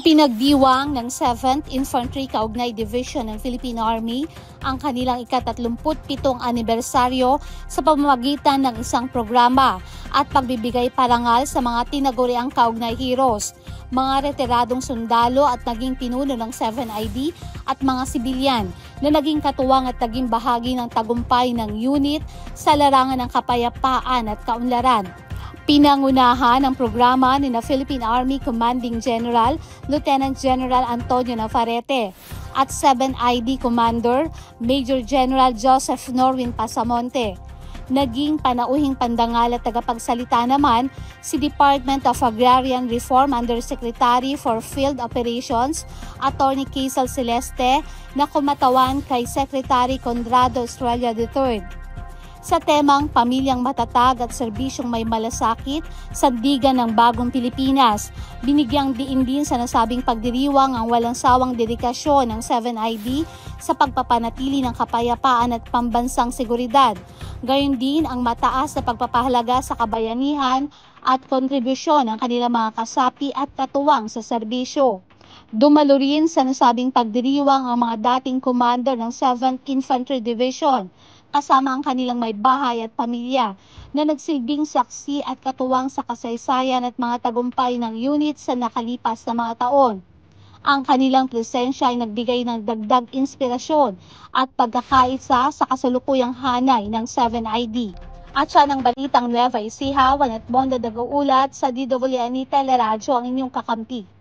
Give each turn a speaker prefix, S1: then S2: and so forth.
S1: Ipinagdiwang ng 7th Infantry Kaugnay Division ng Philippine Army ang kanilang ika-37 anibersaryo sa pamamagitan ng isang programa at pagbibigay parangal sa mga tinaguriang kaugnay heroes, mga retiradong sundalo at naging pinuno ng 7ID at mga sibilyan na naging katuwang at naging bahagi ng tagumpay ng unit sa larangan ng kapayapaan at kaunlaran. Pinangunahan ang programa ni Philippine Army Commanding General Lieutenant General Antonio Navarrete at 7ID Commander Major General Joseph Norwin Pasamonte. Naging panauhing pandangal at tagapagsalita naman si Department of Agrarian Reform Undersecretary for Field Operations, Attorney Quezal Celeste, na kumatawan kay Secretary Conrado Estrella III. Sa temang Pamilyang Matatag at Serbisyong May Malasakit, Sandigan ng Bagong Pilipinas, binigyang diin din sa nasabing pagdiriwang ang walang sawang dedikasyon ng 7ID sa pagpapanatili ng kapayapaan at pambansang seguridad. Gayon din ang mataas na pagpapahalaga sa kabayanihan at kontribusyon ng kanilang mga kasapi at katuwang sa serbisyo. Dumalo rin sa nasabing pagdiriwang ang mga dating commander ng 7th Infantry Division, kasama ang kanilang may bahay at pamilya na nagsilbing saksi at katuwang sa kasaysayan at mga tagumpay ng unit sa nakalipas na mga taon. Ang kanilang presensya ay nagbigay ng dagdag inspirasyon at pagkakaisa sa kasalukuyang hanay ng 7ID. At siya ng Balitang Nueva Ecija, Juanet Bonda nag-uulat sa DWNE Teleradyo, ang inyong kakampi.